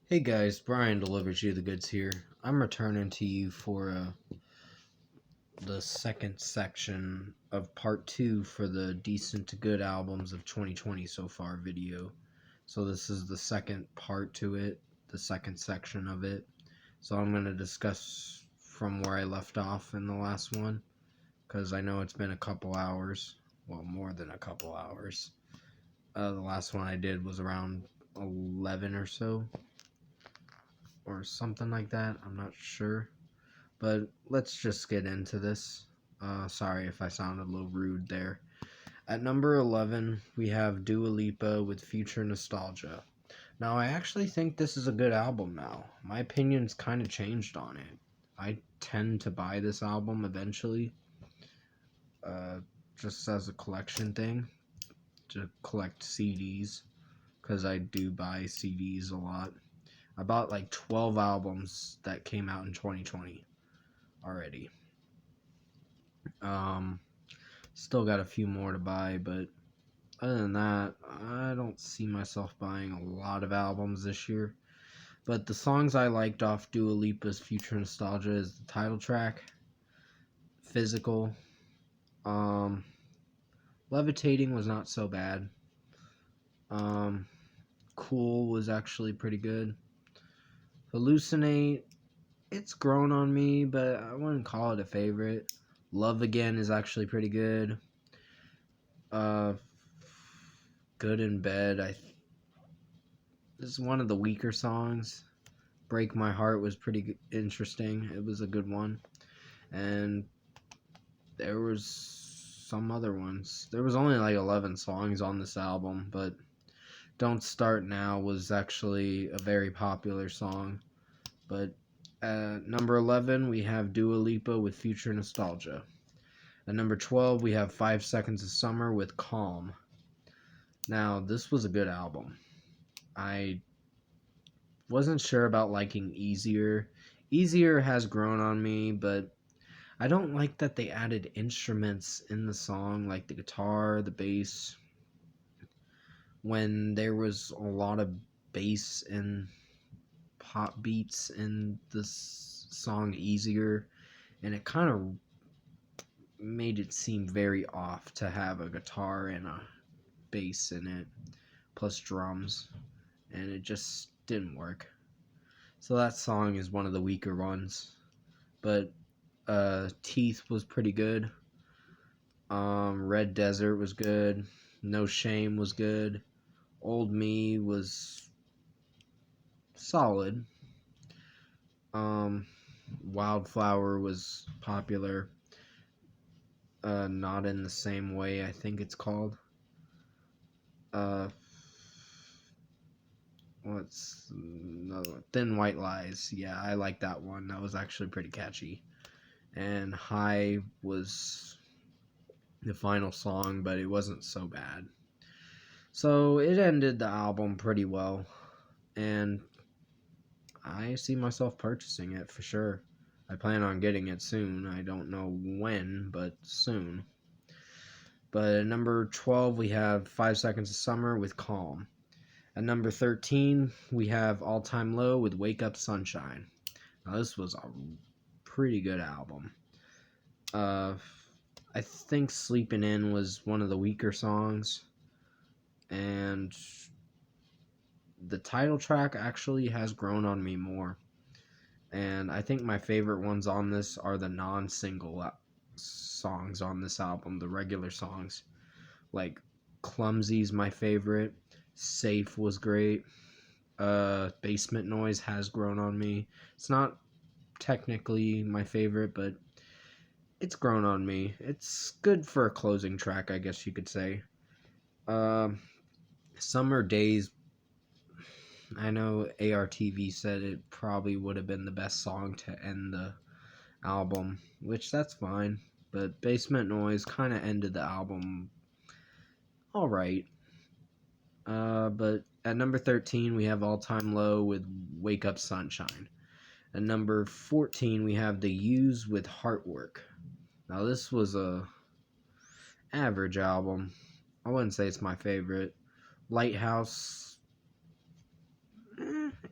Hey guys, Brian delivers you the goods here. I'm returning to you for the second section of part 2 for the Decent to Good albums of 2020 so far video. So this is the second part to it, the second section of it. So I'm going to discuss from where I left off in the last one, because I know it's been a couple hours. Well, more than a couple hours. The last one I did was around 11 or so, or something like that. I'm not sure. But let's just get into this. Sorry if I sounded a little rude there. At number 11, we have Dua Lipa with Future Nostalgia. Now, I actually think this is a good album now. My opinion's kind of changed on it. I tend to buy this album eventually, uh, just as a collection thing, to collect CDs, because I do buy CDs a lot. I bought like 12 albums that came out in 2020 already. Um, Still got a few more to buy, but other than that, I don't see myself buying a lot of albums this year. But the songs I liked off Dua Lipa's Future Nostalgia is the title track, Physical. Um, Levitating was not so bad. Um, Cool was actually pretty good. Hallucinate, it's grown on me, but I wouldn't call it a favorite. Love Again is actually pretty good. Uh, Good in Bed, this is one of the weaker songs. Break My Heart was pretty interesting. It was a good one. And there was some other ones. There was only like 11 songs on this album, but Don't Start Now was actually a very popular song. But at number 11, we have Dua Lipa with Future Nostalgia. At number 12, we have 5 Seconds of Summer with Calm. Now, this was a good album. I wasn't sure about liking Easier. Easier has grown on me, but I don't like that they added instruments in the song, like the guitar, the bass, when there was a lot of bass and pop beats in this song Easier, and it kind of made it seem very off to have a guitar and a bass in it, plus drums, and it just didn't work. So that song is one of the weaker ones, but Teeth was pretty good. Red Desert was good. No Shame was good. Old Me was solid. Um, Wildflower was popular. Not in the Same Way, I think it's called. Uh, what's another one? Thin White Lies. Yeah, I like that one. That was actually pretty catchy. And High was the final song, but it wasn't so bad. So it ended the album pretty well, and I see myself purchasing it for sure. I plan on getting it soon. I don't know when, but soon. But at number 12, we have 5 Seconds of Summer with Calm. At number 13, we have All Time Low with Wake Up Sunshine. Now, this was a pretty good album. I think Sleeping In was one of the weaker songs. And the title track actually has grown on me more. And I think my favorite ones on this are the non-single songs on this album, the regular songs. Like Clumsy's my favorite. Safe was great. Basement Noise has grown on me. It's not technically my favorite, but it's grown on me. It's good for a closing track, I guess you could say. Um, Summer Days, I know ARTV said it probably would have been the best song to end the album, which that's fine. But Basement Noise kind of ended the album alright. But at number 13, we have All Time Low with Wake Up Sunshine. At number 14, we have The Used with Heartwork. Now, this was a average album. I wouldn't say it's my favorite. Lighthouse,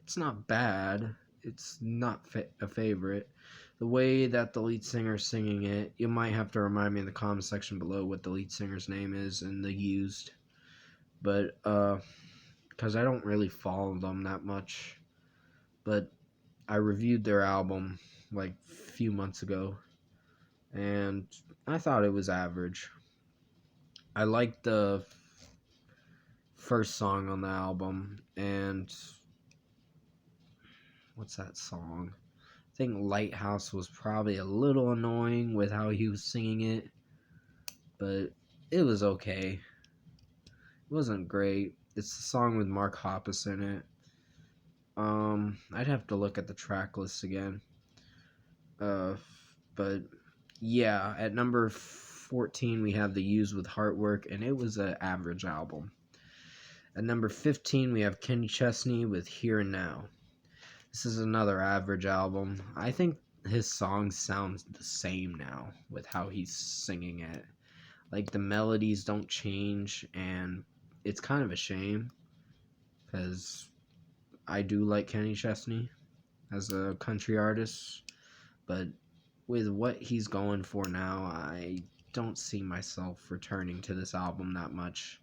It's not bad. It's not a favorite. The way that the lead singer's singing it, you might have to remind me in the comment section below what the lead singer's name is and the used. But, because I don't really follow them that much. But I reviewed their album like a few months ago, and I thought it was average. I liked the first song on the album, and what's that song? I think Lighthouse was probably a little annoying with how he was singing it, but it was okay. It wasn't great. It's the song with Mark Hoppus in it. I'd have to look at the track list again. But yeah, at number 14 we have The Used with Heartwork, and it was an average album. At number 15 we have Kenny Chesney with Here and Now. This is another average album. I think his songs sound the same now with how he's singing it. Like, the melodies don't change, and it's kind of a shame because I do like Kenny Chesney as a country artist, but with what he's going for now, I don't see myself returning to this album that much.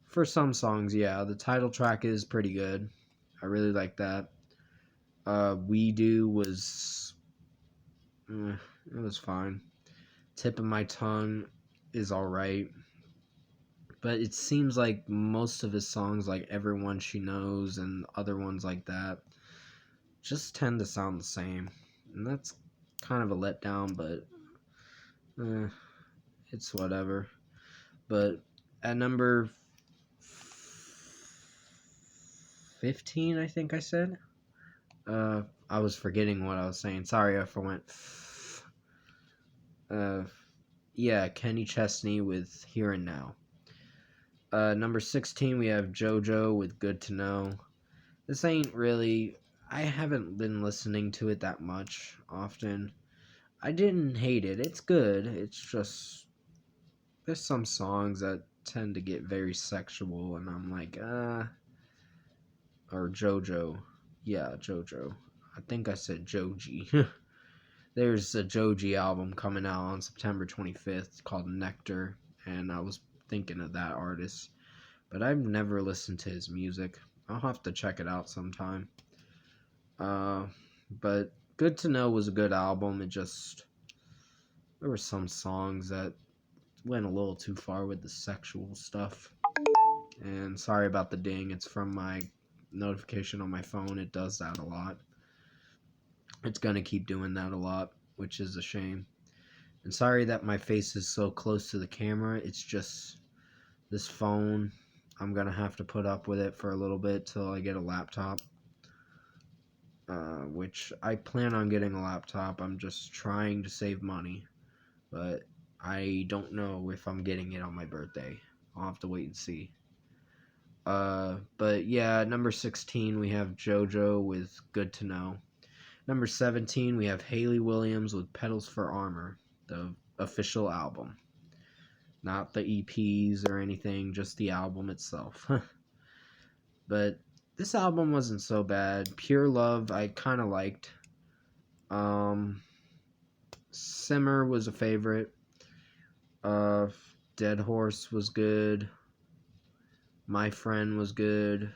For some songs, yeah, the title track is pretty good. I really like that. We Do was, it was fine. Tip of My Tongue is alright. But it seems like most of his songs, like Everyone She Knows and other ones like that, just tend to sound the same. And that's kind of a letdown, but it's whatever. But at number 15, I think I said, I was forgetting what I was saying. Sorry if I went. Yeah, Kenny Chesney with Here and Now. Number 16, we have JoJo with Good to Know. This ain't really. I haven't been listening to it that much often. I didn't hate it. It's good. It's just there's some songs that tend to get very sexual, and I'm like, or JoJo. Yeah, JoJo. I think I said Joji. There's a Joji album coming out on September 25th called Nectar, and I was thinking of that artist. But I've never listened to his music. I'll have to check it out sometime. But Good to Know was a good album. There were some songs that went a little too far with the sexual stuff. And sorry about the ding. It's from my notification on my phone. It does that a lot. It's going to keep doing that a lot, which is a shame. And sorry that my face is so close to the camera. It's just this phone. I'm going to have to put up with it for a little bit till I get a laptop. Which I plan on getting a laptop. I'm just trying to save money. But I don't know if I'm getting it on my birthday. I'll have to wait and see. But yeah, number 16 we have JoJo with Good to Know. Number 17 we have Hayley Williams with Petals for Armor, the official album. Not the EPs or anything, just the album itself. But this album wasn't so bad. Pure Love I kind of liked. Simmer was a favorite. Dead Horse was good. My Friend was good.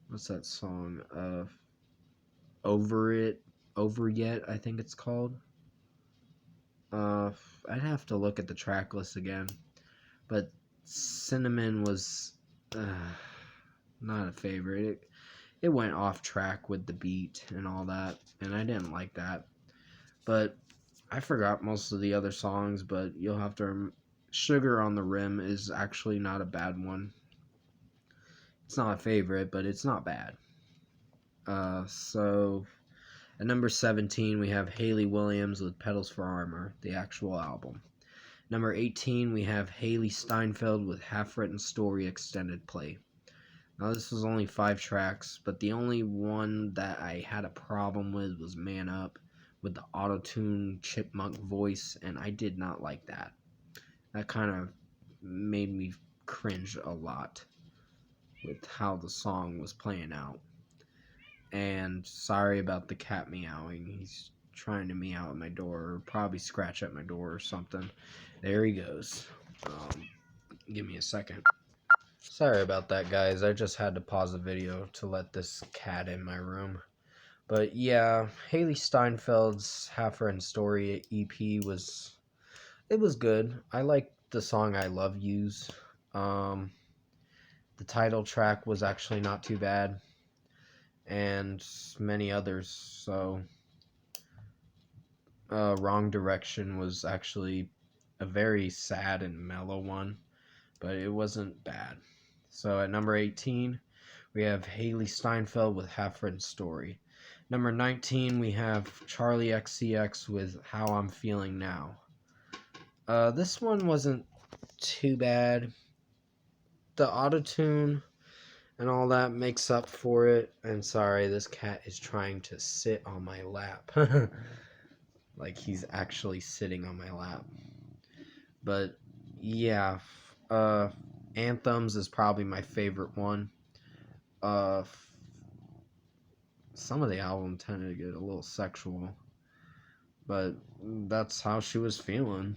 What's that song? Over Yet, I think it's called. I'd have to look at the track list again. But Cinnamon was not a favorite. It went off track with the beat and all that, and I didn't like that. But I forgot most of the other songs, but you'll have to... Sugar on the Rim is actually not a bad one. It's not a favorite, but it's not bad. So at number 17, we have Hayley Williams with Petals for Armor, the actual album. Number 18, we have Haley Steinfeld with Half Written Story Extended Play. Now, this was only 5 tracks, but the only one that I had a problem with was Man Up, with the auto-tune chipmunk voice, and I did not like that. That kind of made me cringe a lot. with how the song was playing out. And sorry about the cat meowing. He's trying to meow at my door, or probably scratch at my door or something. There he goes. Give me a second. Sorry about that, guys. I just had to pause the video to let this cat in my room. But yeah, Haley Steinfeld's Halfer and Story EP was good. I liked the song I Love Yous. The title track was actually not too bad, and many others. So Wrong Direction was actually a very sad and mellow one, but it wasn't bad. So at number 18, we have Haley Steinfeld with Halfer and Story. Number 19, we have Charlie XCX with How I'm Feeling Now. This one wasn't too bad. The autotune and all that makes up for it. And sorry, this cat is trying to sit on my lap. Like he's actually sitting on my lap. But yeah, Anthems is probably my favorite one. Some of the album tended to get a little sexual, but that's how she was feeling.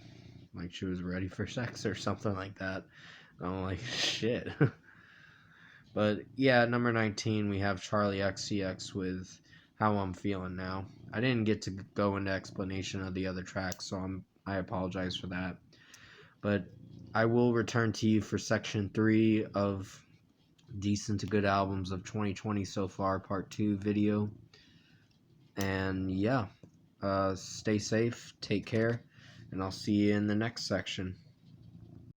Like she was ready for sex or something like that. I'm like, shit. But yeah, number 19, we have Charlie XCX with How I'm Feeling Now. I didn't get to go into explanation of the other tracks, so I apologize for that. But I will return to you for section 3 of Decent to Good Albums of 2020 so far, part 2 video. And yeah, stay safe, take care, and I'll see you in the next section.